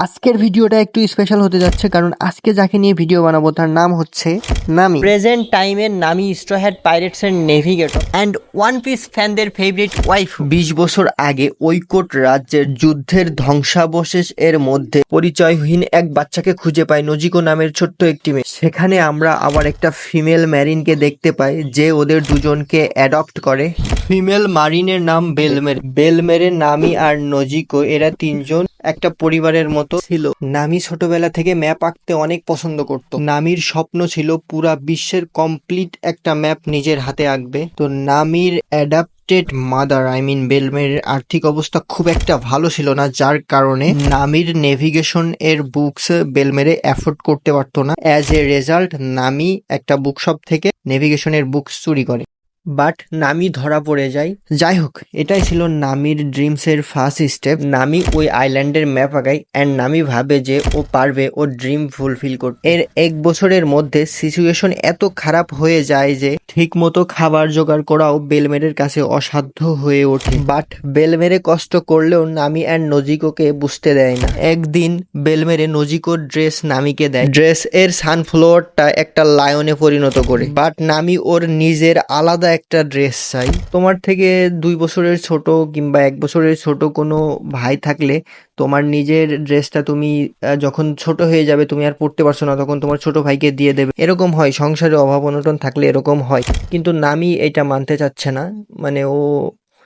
আজকের ভিডিওটা একটু স্পেশাল হতে যাচ্ছে কারণ আজকে যাকে নিয়ে ভিডিও বানাবো তার নাম হচ্ছে নামি। প্রেজেন্ট টাইমের নামি স্ট্র হ্যাট পাইরেটসের নেভিগেটর অ্যান্ড ওয়ান পিস ফ্যানদের ফেভারিট ওয়াইফ। 20 বছর আগে ঐকট রাজ্যের যুদ্ধের ধ্বংসাবশেষ এর মধ্যে পরিচয়হীন এক বাচ্চাকে খুঁজে পায় নজিকো নামের ছোট্ট একটি মেয়ে। সেখানে আমরা আবার একটা ফিমেল ম্যারিনকে দেখতে পাই যে ওদের দুজনকে অ্যাডপ্ট করে। ফিমেল মারিনের নাম বেলমেরে। বেলমেরে, নামি আর নজিকো এরা তিনজন একটা পরিবারের মতো ছিল। নামি ছোটবেলা থেকে ম্যাপ আঁকতে অনেক পছন্দ করত। নামির স্বপ্ন ছিল পুরা বিশ্বের কমপ্লিট একটা ম্যাপ নিজের হাতে আঁকবে। তো নামির অ্যাডাপ্টেড মাদার বেলমের আর্থিক অবস্থা খুব একটা ভালো ছিল না, যার কারণে নামির নেভিগেশন এর বুকস বেলমেরে অ্যাফোর্ড করতে পারতো না। অ্যাজ এ রেজাল্ট নামি একটা বুকশপ থেকে নেভিগেশনের বুকস চুরি করে, বাট নামি ধরা পড়ে যায়। যাই হোক, এটাই ছিল নামির ড্রিমসের ফার্স্ট স্টেপ। নামি ওই আইল্যান্ডের ম্যাপ আঁকায় অ্যান্ড নামি ভাবে যে ও পারবে ও ড্রিম ফুলফিল করতে। এর 1 বছরের মধ্যে সিচুয়েশন এত খারাপ হয়ে যায় যে ঠিক মতো খাবার জোগাড় করাও বেলমেরের কাছে অসাধ্য হয়ে ওঠে। বাট বেলমেরে কষ্ট করলেও নামি অ্যান্ড নজিকোকে বুঝতে দেয় না। একদিন বেলমেরে নজিকোর ড্রেস নামিকে দেয়। ড্রেস এর সানফ্লাওয়ারটা একটা লায়নে পরিণত করে, বাট নামি ওর নিজের আলাদা একটা ড্রেস চাই। তোমার থেকে 2 বছরের ছোট কিংবা 1 বছরের ছোট কোনো ভাই থাকলে তোমার নিজের ড্রেসটা তুমি যখন ছোট হয়ে যাবে, তুমি আর পরতে পারছো না, তখন তোমার ছোট ভাইকে দিয়ে দেবে। এরকম হয়, সংসারে অভাব অনটন থাকলে এরকম হয়। কিন্তু নামি এটা মানতে চাচ্ছে না, মানে ও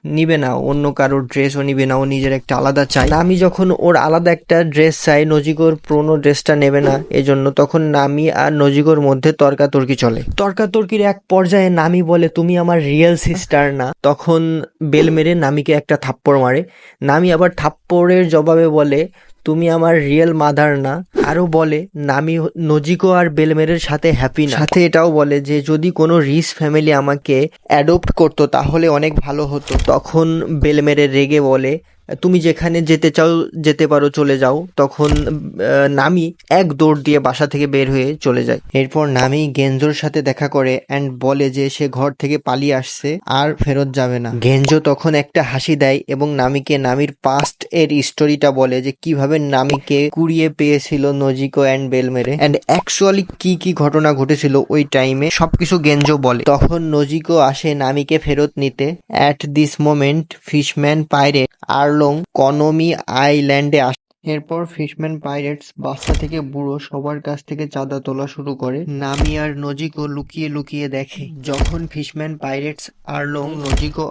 নিবে না অন্য কারোর ড্রেস, ও নিবে না, ও নিজের একটা আলাদা চাই। নামি যখন ওর আলাদা একটা ড্রেস চাই, নজিকোর পুরোনো ড্রেসটা নেবে না এজন্য, তখন নামি আর নজিকোর মধ্যে তর্কাতর্কি চলে। তর্কাতর্কির এক পর্যায়ে নামি বলে, তুমি আমার রিয়েল সিস্টার না। তখন বেলমেরে নামিকে একটা থাপ্পড় মারে। নামি আবার থাপ্পড়ের জবাবে বলে, তুমি আমার রিয়েল মাদার না। আরো বলে নামি নজিকো আর বেলমেরের সাথে হ্যাপি না। সাথে এটাও বলে যে যদি কোনো রিচ ফ্যামিলি আমাকে অ্যাডপ্ট করতো তাহলে অনেক ভালো হতো। তখন বেলমেরে রেগে বলে, তুমি যেখানে যেতে চাও যেতে পারো, চলে যাও। তখন নামি এক দৌড় দিয়ে বাসা থেকে বের হয়ে চলে যায়। এরপর নামি গেনজোর সাথে দেখা করে অ্যান্ড বলে যে সে ঘর থেকে পালিয়ে আসছে আর ফেরত যাবে না। গেনজো তখন একটা হাসি দেয় এবং নামিকে নামির পাস্ট এর স্টোরিটা বলে যে কিভাবে নামিকে কুড়িয়ে পেয়েছিল নজিকো অ্যান্ড বেলমেরে অ্যান্ড অ্যাকচুয়ালি কি কি ঘটনা ঘটেছিল ওই টাইমে সবকিছু গেনজো বলে। তখন নজিকো আসে নামিকে ফেরত নিতে। অ্যাট দিস মোমেন্ট ফিশম্যান পাইরেট আরলং কনোমি আইল্যান্ডে আসে। এরপর ফিশম্যান পাইরেটস বাচ্চা থেকে বুড়ো সবার কাছ থেকে চাঁদা তোলা শুরু করে। নামি আর নজিকো লুকিয়ে লুকিয়ে দেখে। যখন ফিশম্যান পাইরেটস আরলং নজিকো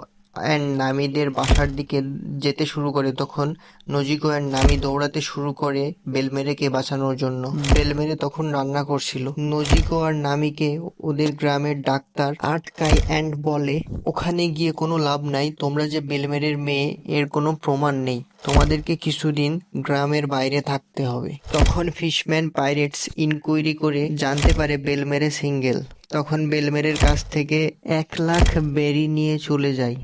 অ্যান্ড নামিদের বাসার দিকে যেতে শুরু করে, তখন নজিকো অ্যান্ড নামি দৌড়াতে শুরু করে বেলমেরেকে বাঁচানোর জন্য। বেলমেরে তখন রান্না করছিল। নজিকো আর নামিকে ওদের গ্রামের ডাক্তার আটকায় অ্যান্ড বলে, ওখানে গিয়ে কোনো লাভ নাই, তোমরা যে বেলমেরের মেয়ে এর কোনো প্রমাণ নেই, তোমাদেরকে কিছুদিন গ্রামের বাইরে থাকতে হবে। তখন ফিশম্যান পাইরেটস ইনকোয়ারি করে জানতে পারে বেলমেরে সিঙ্গেল। তখন বেলমেরের কাছ থেকে 1 লাখ বেরি নিয়ে চলে যায়।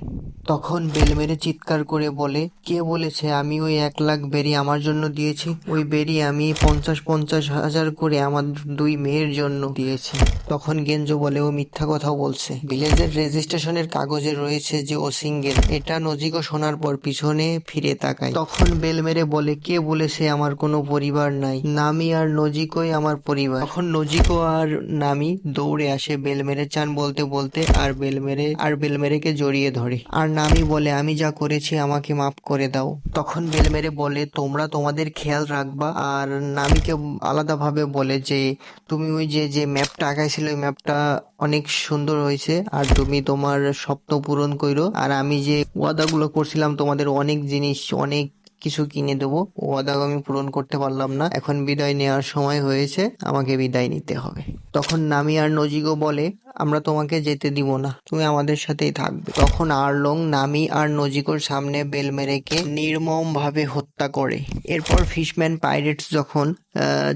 তখন বেলমেরে চিৎকার করে বলে, কে বলেছে আমি ওই 1 লাখ বেরি আমার জন্য দিয়েছি? ওই বেরি আমি 50-50 হাজার করে আমার 2 মেয়ের জন্য দিয়েছি। তখন গেনজো বলে, ও মিথ্যা কথা বলছে, ভিলেজের রেজিস্ট্রেশনের কাগজে রয়েছে যে ও সিঙ্গেল। এটা নজিকো শোনার পর পিছনে ফিরে তাকায়। তখন বেলমেরে বলে, কে বলেছে আমার কোনো পরিবার নাই? নামি আর নজিকোই আমার পরিবার। তখন নজিকো আর নামি দৌড়ে আসে বেলমেরে চান বলতে বলতে, আর বেলমেরেকে জড়িয়ে ধরে। আর নামি বলে, আমি যা করেছি আমাকে মাফ করে দাও। তখন বেলমেরে বলে, তোমরা তোমাদের খেয়াল রাখবা। আর নামিকে আলাদাভাবে বলে যে তুমি ওই যে ম্যাপটা আঁকাইছিলে ওই ম্যাপটা অনেক সুন্দর হয়েছে, আর তুমি তোমার স্বপ্ন পূরণ করো। আর আমি যে ওয়াদাগুলো করছিলাম তোমাদের অনেক জিনিস অনেক কিছু কিনে দেবো, ওয়াদা আমি পূরণ করতে পারলাম না, এখন বিদায় নেওয়ার সময় হয়েছে, আমাকে বিদায় নিতে হবে। তখন নামি আর নজিকো বলে, আমরা তোমাকে যেতে দিব না, তুমি আমাদের সাথেই থাকবে। তখন আরলং নামি আর নজিকোর সামনে বেলমেরেকে নির্মম ভাবে হত্যা করে। এরপর ফিশম্যান পাইরেটস যখন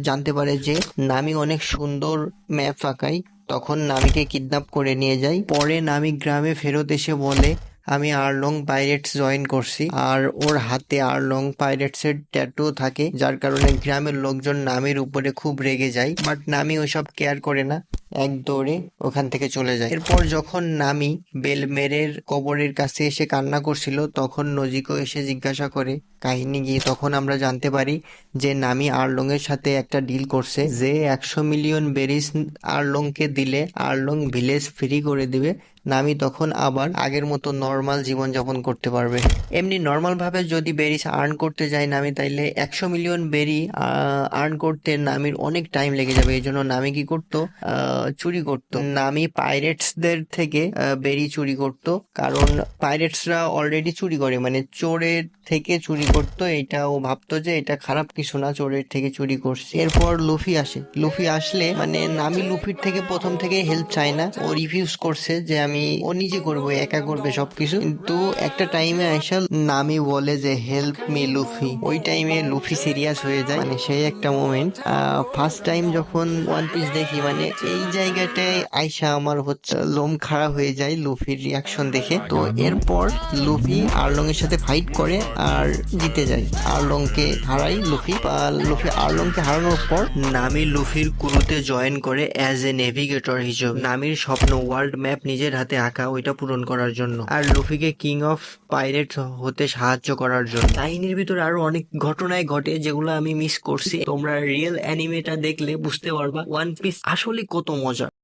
জানতে পারে যে নামি অনেক সুন্দর ম্যাপ আঁকায়, তখন নামিকে কিডন্যাপ করে নিয়ে যায়। পরে নামি গ্রামে ফেরত এসে বলে, আমি আরলং পাইরেটস জয়েন করছি। আর ওর হাতে আরলং পাইরেটস এর ট্যাটু থাকে, যার কারণে গ্রামের লোকজন নামির উপরে খুব রেগে যায়। বাট নামি ওইসব কেয়ার করে না। এক দৌড়ে ওখান থেকে চলে যায়। এরপর যখন নামি বেলমেরের কবরের কাছে এসে কান্না করছিল, তখন নজিকো এসে জিজ্ঞাসা করে কাহিনী কি। তখন আমরা জানতে পারি যে নামি আর্লং এর সাথে একটা ডিল করছে, যে 100 মিলিয়ন বেরিস আর্লংকে দিলে আর্লং ভিলেজ ফ্রি করে দিবে। নামি তখন আবার আগের মতো নর্মাল জীবনযাপন করতে পারবে। এমনি নর্মাল ভাবে যদি বেরিস আর্ন করতে যায় নামি, তাইলে 100 মিলিয়ন বেরি আর্ন করতে নামির অনেক টাইম লেগে যাবে। এই জন্য নামি কি করতো, চুরি করত। নামি পাইরেটসদের থেকে বেরি চুরি করত, কারণ পাইরেটসরা অলরেডি চুরি করে, মানে চোরের থেকে চুরি করতো। এটা ও ভাবতো যে এটা খারাপ কিছু না, চোরের থেকে চুরি করছে। এরপর লুফি আসে। লুফি আসলে মানে নামি লুফির থেকে প্রথম থেকে হেল্প চায় না, ও রিফিউজ করছে যে ও নিজে করবো, একা করবে সবকিছু। কিন্তু একটা টাইমে আইসা নামি বলে যে হেল্প মি লুফি। ওই টাইমে লুফি সিরিয়াস হয়ে যায়, মানে সেই একটা মোমেন্ট। ফার্স্ট টাইম যখন ওয়ান পিস দেখি, মানে এই জায়গাটায় আইসা আমার হচ্ছে লোম খাড়া হয়ে যায় লুফির রিয়াকশন দেখে। তো এরপর লুফি আর্লং এর সাথে ফাইট করে আর জিতে যায়। আর্লংকে হারাই লুফি। লুফি আর্লংকে হারানোর পর নামি লুফির ক্রুতে জয়েন করে অ্যাজ এ নেভিগেটর হিসেবে। নামির স্বপ্ন ওয়ার্ল্ড ম্যাপ নিজের হাতে আঁকা, ওইটা পূরণ করার জন্য, আর লুফিকে কিং অফ পাইরেট হতে সাহায্য করার জন্য। কাহিনীর ভিতরে আরো অনেক ঘটনায় ঘটে যেগুলো আমি মিস করছি। তোমরা রিয়েল অ্যানিমেটা দেখলে বুঝতে পারবা ওয়ান পিস আসলে কত মজা।